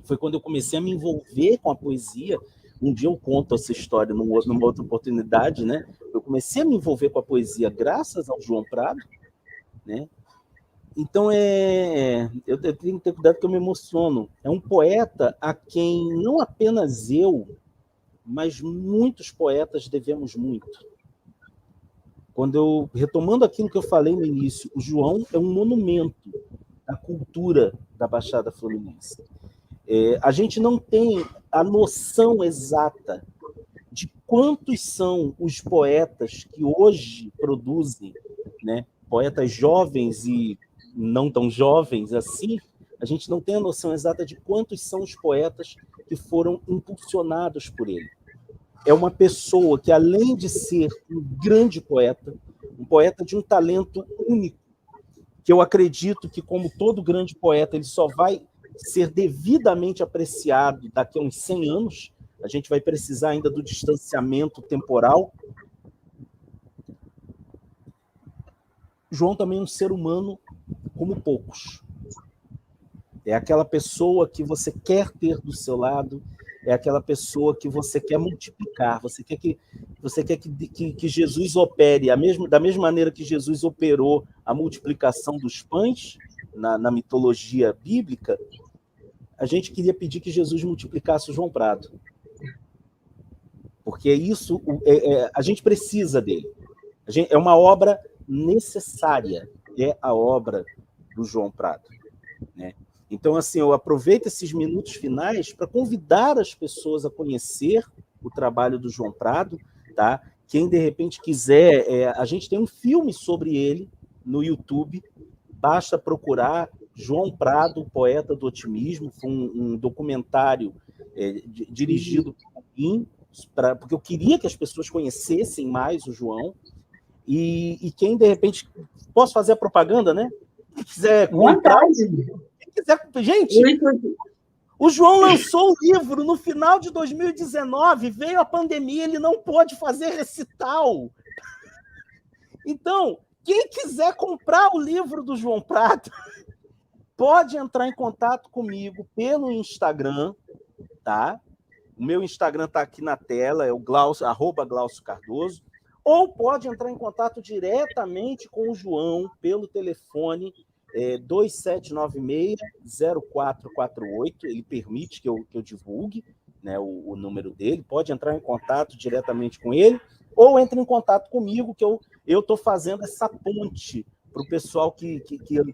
foi quando eu comecei a me envolver com a poesia. Um dia eu conto essa história numa outra oportunidade, né? Eu comecei a me envolver com a poesia graças ao João Prado, né? Então, eu tenho que ter cuidado que eu me emociono. É um poeta a quem não apenas eu, mas muitos poetas devemos muito. Retomando aquilo que eu falei no início, o João é um monumento à cultura da Baixada Fluminense. A gente não tem a noção exata de quantos são os poetas que hoje produzem, né? Poetas jovens e não tão jovens assim, a gente não tem a noção exata de quantos são os poetas que foram impulsionados por ele. É uma pessoa que, além de ser um grande poeta, um poeta de um talento único, que eu acredito que, como todo grande poeta, ele só vai ser devidamente apreciado daqui a uns 100 anos, a gente vai precisar ainda do distanciamento temporal. João também é um ser humano como poucos. É aquela pessoa que você quer ter do seu lado, é aquela pessoa que você quer multiplicar, você quer que Jesus opere da mesma maneira que Jesus operou a multiplicação dos pães na mitologia bíblica. A gente queria pedir que Jesus multiplicasse o João Prado. Porque isso, a gente precisa dele. É uma obra necessária, é a obra do João Prado. Né? Então, assim, eu aproveito esses minutos finais para convidar as pessoas a conhecer o trabalho do João Prado. Tá? Quem, de repente, quiser... a gente tem um filme sobre ele no YouTube, basta procurar João Prado, Poeta do Otimismo. Foi um documentário dirigido por mim, porque eu queria que as pessoas conhecessem mais o João. E quem, de repente... Posso fazer a propaganda, né? Quem quiser comprar... Gente, o João lançou o livro no final de 2019, veio a pandemia, ele não pôde fazer recital. Então, quem quiser comprar o livro do João Prado, pode entrar em contato comigo pelo Instagram, tá? O meu Instagram está aqui na tela, é o @GlaucioCardoso, ou pode entrar em contato diretamente com o João pelo telefone 2796-0448, ele permite que eu divulgue, né, o número dele, pode entrar em contato diretamente com ele, ou entre em contato comigo, que eu estou fazendo essa ponte para o pessoal que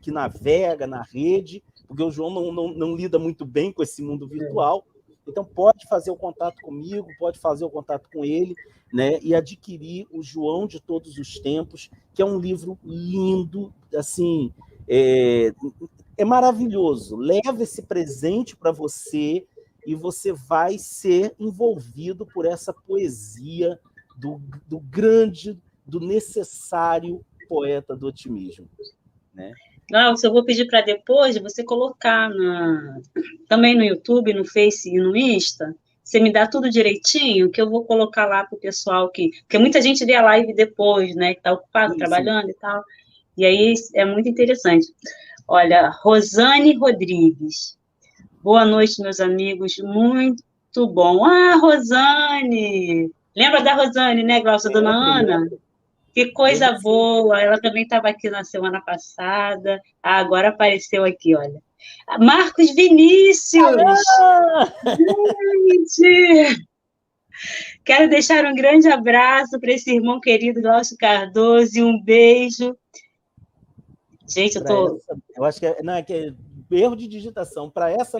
navega na rede, porque o João não lida muito bem com esse mundo virtual, então pode fazer o contato comigo, pode fazer o contato com ele, né, e adquirir o João de Todos os Tempos, que é um livro lindo, assim, é maravilhoso. Leva esse presente para você e você vai ser envolvido por essa poesia do grande, do necessário poeta do otimismo, né? Glaucio, eu vou pedir para depois você colocar também no YouTube, no Face e no Insta. Você me dá tudo direitinho, que eu vou colocar lá para o pessoal porque muita gente vê a live depois, né? Que está ocupado, trabalhando e tal. E aí é muito interessante. Olha, Rosane Rodrigues. Boa noite, meus amigos. Muito bom. Ah, Rosane! Lembra da Rosane, né, Glaucio? Dona Ana? Que coisa boa! Ela também estava aqui na semana passada. Ah, agora apareceu aqui, olha. Marcos Vinícius! Gente! Quero deixar um grande abraço para esse irmão querido Glaucio Cardoso e um beijo. Gente, eu acho que é erro de digitação. Para essa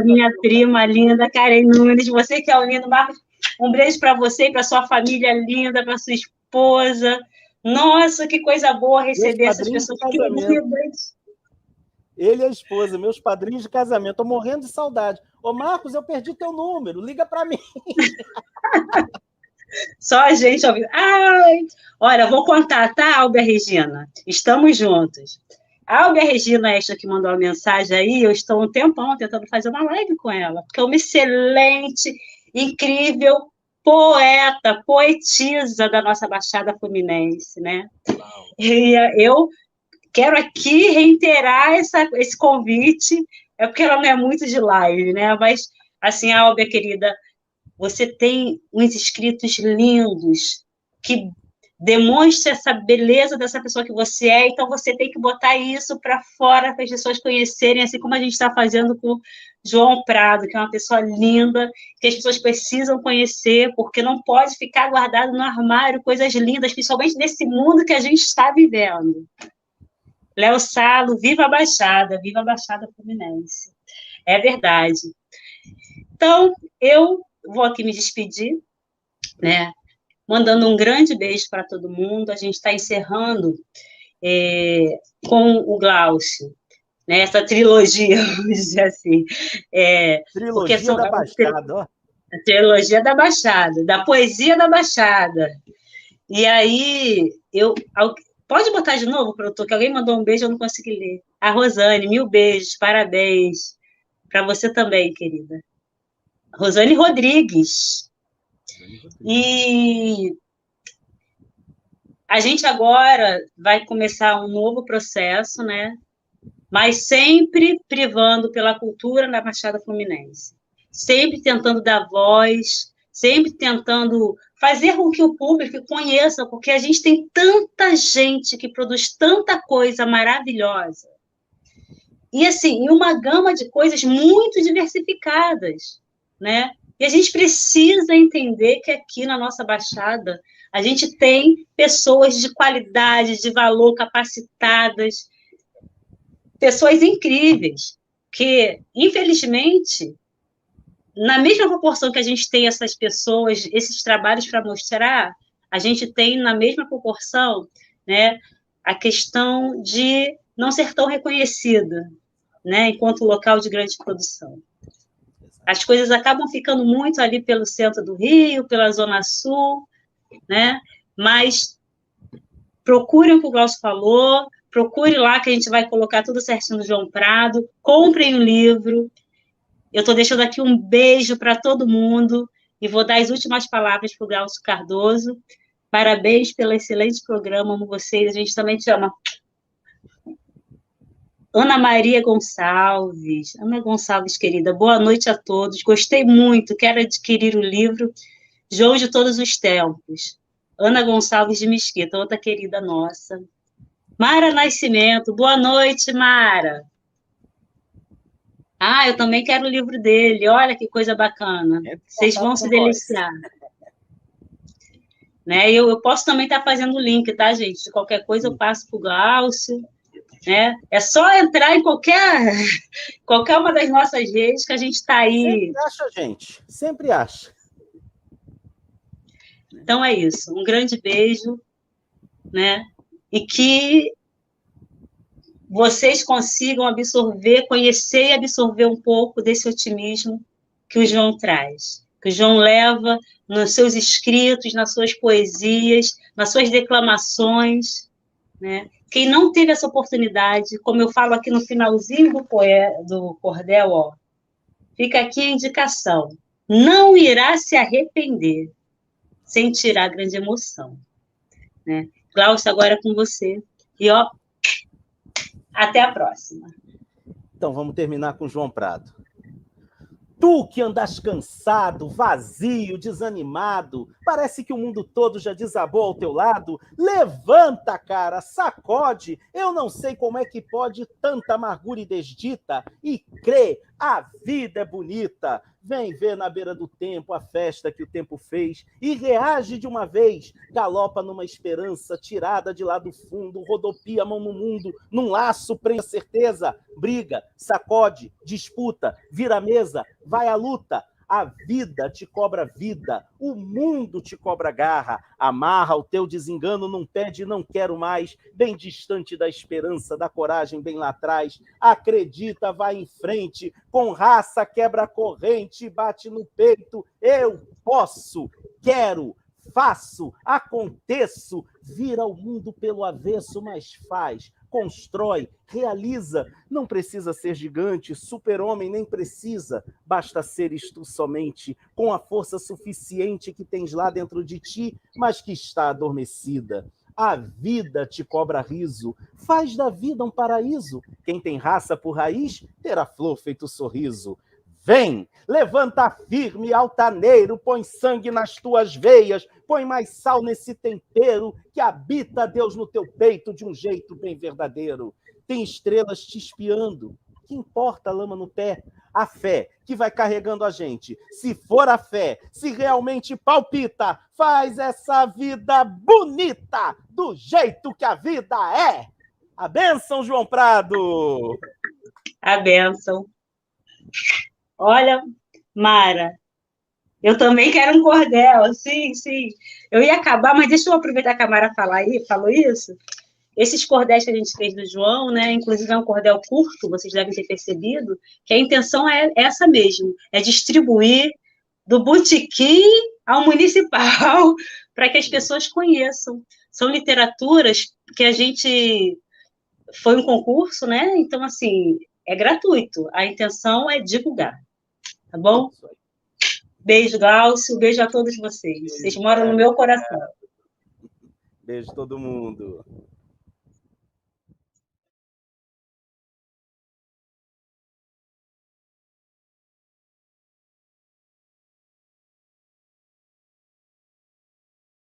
minha prima linda, Karen Nunes, você que é o lindo, Marcos, um beijo para você e para sua família linda, para sua esposa. Nossa, que coisa boa receber essas pessoas queridas. Ele e a esposa, meus padrinhos de casamento. Estou morrendo de saudade. Ô, Marcos, eu perdi teu número, liga para mim. Só a gente ouvindo. Ai, olha, vou contar, tá, Albia Regina? Estamos juntos. A Albia Regina, esta que mandou a mensagem aí, eu estou um tempão tentando fazer uma live com ela, porque é uma excelente, incrível poeta, poetisa da nossa Baixada Fluminense, né? E eu quero aqui reiterar esse convite, é porque ela não é muito de live, né? Mas, assim, Albia, querida, você tem uns escritos lindos que demonstram essa beleza dessa pessoa que você é, então você tem que botar isso para fora para as pessoas conhecerem, assim como a gente está fazendo com João Prado, que é uma pessoa linda, que as pessoas precisam conhecer, porque não pode ficar guardado no armário coisas lindas, principalmente nesse mundo que a gente está vivendo. Léo Salo, viva a Baixada Fluminense. É verdade. Então, eu vou aqui me despedir, né? Mandando um grande beijo para todo mundo. A gente está encerrando com o Glaucio, né? Essa trilogia, vamos dizer assim. Trilogia da Baixada, ó. A trilogia da Baixada, da poesia da Baixada. E aí, pode botar de novo, produtor, que alguém mandou um beijo, eu não consegui ler. A Rosane, 1000 beijos, parabéns. Para você também, querida. Rosane Rodrigues. E a gente agora vai começar um novo processo, né? Mas sempre privando pela cultura na Baixada Fluminense. Sempre tentando dar voz, sempre tentando fazer com que o público conheça, porque a gente tem tanta gente que produz tanta coisa maravilhosa. E, assim, uma gama de coisas muito diversificadas, né? E a gente precisa entender que aqui na nossa Baixada a gente tem pessoas de qualidade, de valor, capacitadas, pessoas incríveis, que, infelizmente, na mesma proporção que a gente tem essas pessoas, esses trabalhos para mostrar, a gente tem na mesma proporção, né, a questão de não ser tão reconhecida, né, enquanto local de grande produção. As coisas acabam ficando muito ali pelo centro do Rio, pela Zona Sul, né? Mas procurem o que o Glaucio falou, procure lá que a gente vai colocar tudo certinho no João Prado, comprem um livro. Eu estou deixando aqui um beijo para todo mundo e vou dar as últimas palavras para o Glaucio Cardoso. Parabéns pelo excelente programa, amo vocês, a gente também te ama. Ana Maria Gonçalves. Ana Gonçalves, querida, boa noite a todos. Gostei muito, quero adquirir o livro João de Todos os Tempos. Ana Gonçalves de Mesquita, outra querida nossa. Mara Nascimento, boa noite, Mara. Ah, eu também quero o livro dele. Olha que coisa bacana. Entre em Vocês contato vão com se nós. deliciar. Né? Eu posso também estar fazendo o link, tá, gente? De qualquer coisa eu passo para o Glaucio. Né? É só entrar em qualquer uma das nossas redes que a gente está aí. Sempre acha, gente. Sempre acha. Então é isso. Um grande beijo, né? E que vocês consigam absorver, conhecer e absorver um pouco desse otimismo que o João traz, que o João leva nos seus escritos, nas suas poesias, nas suas declamações, né? Quem não teve essa oportunidade, como eu falo aqui no finalzinho do cordel, ó, fica aqui a indicação, não irá se arrepender, sentirá grande emoção. Né? Glaucio, agora é com você. E, ó, até a próxima. Então, vamos terminar com João Prado. Tu que andas cansado, vazio, desanimado, parece que o mundo todo já desabou ao teu lado. Levanta, cara, sacode. Eu não sei como é que pode tanta amargura e desdita. E crê, a vida é bonita. Vem ver na beira do tempo a festa que o tempo fez e reage de uma vez. Galopa numa esperança tirada de lá do fundo, rodopia a mão no mundo, num laço prende a certeza. Briga, sacode, disputa, vira a mesa, vai à luta. A vida te cobra vida, o mundo te cobra garra. Amarra o teu desengano num pé de não quero mais, bem distante da esperança, da coragem bem lá atrás. Acredita, vai em frente, com raça quebra a corrente, bate no peito. Eu posso, quero, faço, aconteço, vira o mundo pelo avesso, mas faz, constrói, realiza. Não precisa ser gigante, super-homem nem precisa, basta seres tu somente, com a força suficiente que tens lá dentro de ti, mas que está adormecida. A vida te cobra riso, faz da vida um paraíso. Quem tem raça por raiz, terá flor feito sorriso. Vem, levanta firme, altaneiro, põe sangue nas tuas veias, põe mais sal nesse tempero que habita Deus no teu peito de um jeito bem verdadeiro. Tem estrelas te espiando, que importa a lama no pé? A fé que vai carregando a gente. Se for a fé, se realmente palpita, faz essa vida bonita, do jeito que a vida é. A bênção, João Prado! A bênção. Olha, Mara, eu também quero um cordel, sim, sim. Eu ia acabar, mas deixa eu aproveitar que a Mara falou isso. Esses cordéis que a gente fez do João, né? Inclusive é um cordel curto, vocês devem ter percebido, que a intenção é essa mesmo, é distribuir do botequim ao municipal, para que as pessoas conheçam. São literaturas que a gente... Foi um concurso, né? Então, assim, é gratuito. A intenção é divulgar. Tá bom? Beijo, Glaucio. Beijo a todos vocês. Vocês moram no meu coração. Beijo todo mundo.